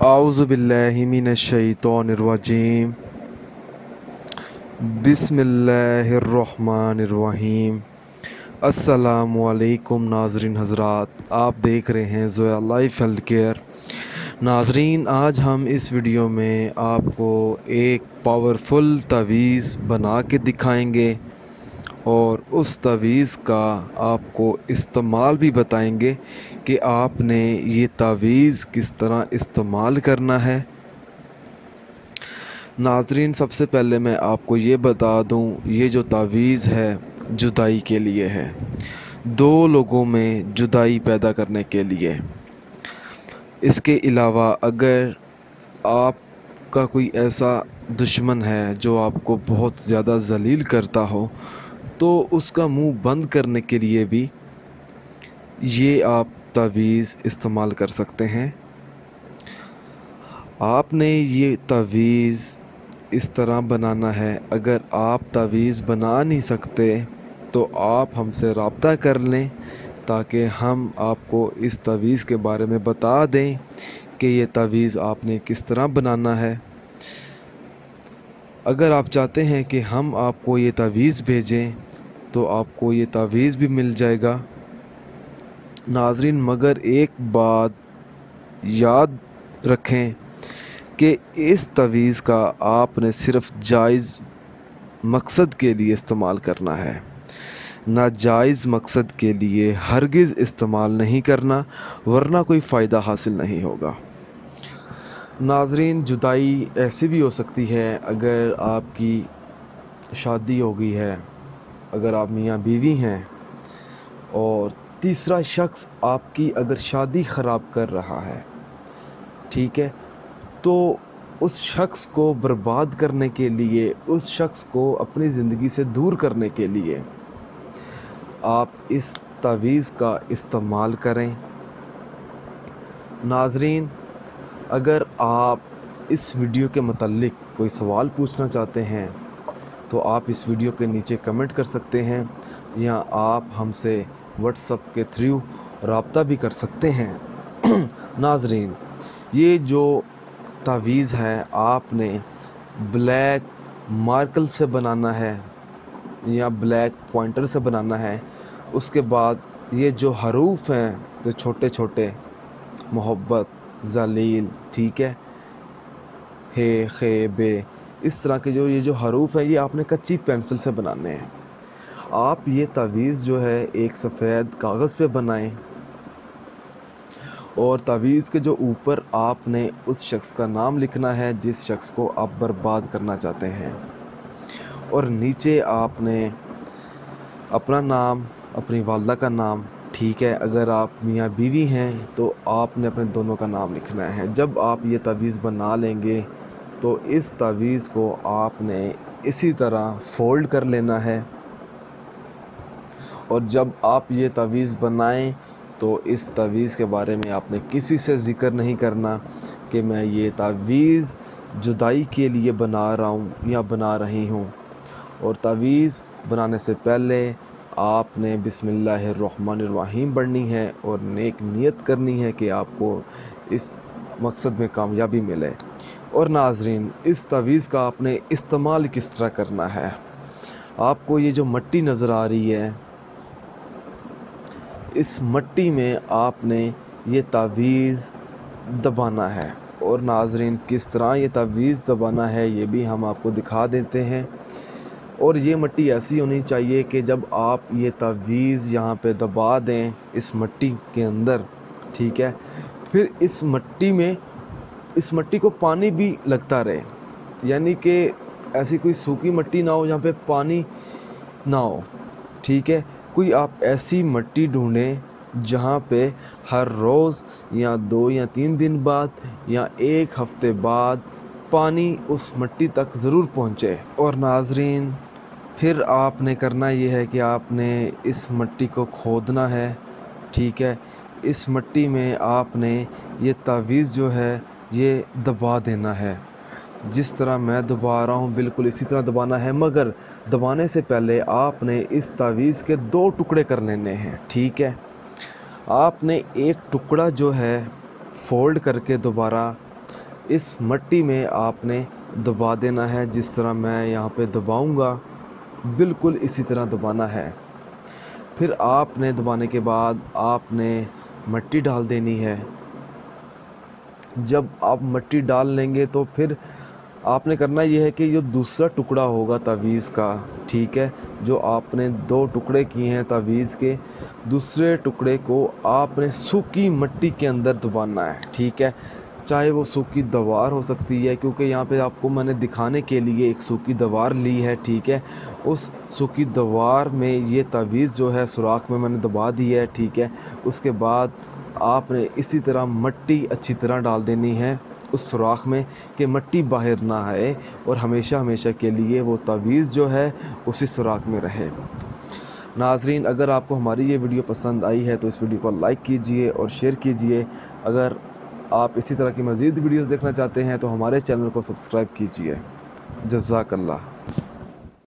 आऊज़ु बिल्लाहि मिनश्शैतानिर्रजीम बिस्मिल्लाहिर्रहमानिर्रहीम। अस्सलामु अलैकुम नाज़रीन हज़रात, आप देख रहे हैं ज़ोया लाइफ हेल्थ केयर। नाज़रीन, आज हम इस वीडियो में आपको एक पावरफुल तवीज़ बना के दिखाएंगे और उस तवीज़ का आपको इस्तेमाल भी बताएंगे कि आपने ये तवीज़ किस तरह इस्तेमाल करना है। नाज़रीन, सबसे पहले मैं आपको ये बता दूं, ये जो तावीज़ है जुदाई के लिए है, दो लोगों में जुदाई पैदा करने के लिए। इसके अलावा अगर आपका कोई ऐसा दुश्मन है जो आपको बहुत ज़्यादा ज़लील करता हो, तो उसका मुंह बंद करने के लिए भी ये आप तावीज़ इस्तेमाल कर सकते हैं। आपने ये तावीज़ इस तरह बनाना है। अगर आप तावीज़ बना नहीं सकते तो आप हमसे रब्ता कर लें ताकि हम आपको इस तावीज़ के बारे में बता दें कि ये तावीज़ आपने किस तरह बनाना है। अगर आप चाहते हैं कि हम आपको ये तावीज़ भेजें तो आपको ये तावीज़ भी मिल जाएगा। नाज़रीन, मगर एक बात याद रखें कि इस तवीज़ का आपने सिर्फ़ जायज़ मकसद के लिए इस्तेमाल करना है, नाजायज़ मकसद के लिए हरगिज़ इस्तेमाल नहीं करना, वरना कोई फ़ायदा हासिल नहीं होगा। नाज़रीन, जुदाई ऐसी भी हो सकती है अगर आपकी शादी हो गई है, अगर आप मियाँ बीवी हैं और तीसरा शख्स आपकी अगर शादी ख़राब कर रहा है, ठीक है, तो उस शख्स को बर्बाद करने के लिए, उस शख्स को अपनी ज़िंदगी से दूर करने के लिए आप इस तावीज़ का इस्तेमाल करें। नाज़रीन, अगर आप इस वीडियो के मतलब कोई सवाल पूछना चाहते हैं तो आप इस वीडियो के नीचे कमेंट कर सकते हैं या आप हमसे व्हाट्सएप के थ्रू रब्ता भी कर सकते हैं। नाज़रीन, ये जो तावीज़ है आपने ब्लैक मार्कर से बनाना है या ब्लैक पॉइंटर से बनाना है। उसके बाद ये जो हरूफ हैं, जो छोटे छोटे मोहब्बत, ज़लील, ठीक है, हे, खे, बे, इस तरह के ये जो हरूफ हैं, ये आपने कच्ची पेंसिल से बनाने हैं। आप ये तावीज़ जो है एक सफ़ेद कागज़ पे बनाएं और तावीज़ के जो ऊपर आपने उस शख्स का नाम लिखना है जिस शख्स को आप बर्बाद करना चाहते हैं, और नीचे आपने अपना नाम, अपनी वालदा का नाम, ठीक है, अगर आप मियाँ बीवी हैं तो आपने अपने दोनों का नाम लिखना है। जब आप ये तावीज़ बना लेंगे तो इस तावीज़ को आपने इसी तरह फ़ोल्ड कर लेना है, और जब आप ये तावीज़ बनाएं तो इस तावीज़ के बारे में आपने किसी से ज़िक्र नहीं करना कि मैं ये तावीज़ जुदाई के लिए बना रहा हूँ या बना रही हूँ। और तावीज़ बनाने से पहले आपने बिस्मिल्लाहिर्रहमानिर्रहीम पढ़नी है और नेक नियत करनी है कि आपको इस मकसद में कामयाबी मिले। और नाज़रीन, इस तावीज़ का आपने इस्तेमाल किस तरह करना है। आपको ये जो मिट्टी नज़र आ रही है, इस मिट्टी में आपने ये तावीज़ दबाना है। और नाज़रीन, किस तरह ये तावीज़ दबाना है ये भी हम आपको दिखा देते हैं। और ये मिट्टी ऐसी होनी चाहिए कि जब आप ये तावीज़ यहाँ पे दबा दें इस मिट्टी के अंदर, ठीक है, फिर इस मिट्टी को पानी भी लगता रहे, यानी कि ऐसी कोई सूखी मिट्टी ना हो जहाँ पे पानी ना हो, ठीक है। कोई आप ऐसी मिट्टी ढूंढें जहाँ पे हर रोज़ या 2 या 3 दिन बाद या 1 हफ़्ते बाद पानी उस मिट्टी तक ज़रूर पहुँचे। और नाज़रीन, फिर आपने करना ये है कि आपने इस मिट्टी को खोदना है, ठीक है। इस मिट्टी में आपने ये तावीज़ जो है ये दबा देना है। जिस तरह मैं दबा रहा हूँ बिल्कुल इसी तरह दबाना है, मगर दबाने से पहले आपने इस तावीज़ के 2 टुकड़े कर लेने हैं, ठीक है। आपने एक टुकड़ा जो है फ़ोल्ड करके दोबारा इस मिट्टी में आपने दबा देना है। जिस तरह मैं यहाँ पे दबाऊँगा बिल्कुल इसी तरह दबाना है। फिर आपने दबाने के बाद आपने मिट्टी डाल देनी है। जब आप मिट्टी डाल लेंगे तो फिर आपने करना ये है कि जो दूसरा टुकड़ा होगा तावीज़ का, ठीक है, जो आपने 2 टुकड़े किए हैं तावीज़ के, दूसरे टुकड़े को आपने सूखी मिट्टी के अंदर दबाना है, ठीक है। चाहे वो सूखी दीवार हो सकती है, क्योंकि यहाँ पे आपको मैंने दिखाने के लिए एक सूखी दीवार ली है, ठीक है। उस सूखी दीवार में ये तावीज़ जो है सुराख में मैंने दबा दी है, ठीक है। उसके बाद आपने इसी तरह मिट्टी अच्छी तरह डाल देनी है उस सुराख में कि मिट्टी बाहर ना आए और हमेशा हमेशा के लिए वो तावीज़ जो है उसी सुराख में रहे। नाज़रीन, अगर आपको हमारी ये वीडियो पसंद आई है तो इस वीडियो को लाइक कीजिए और शेयर कीजिए। अगर आप इसी तरह की मज़ीद वीडियोज़ देखना चाहते हैं तो हमारे चैनल को सब्सक्राइब कीजिए। जज़ाकल्लाह।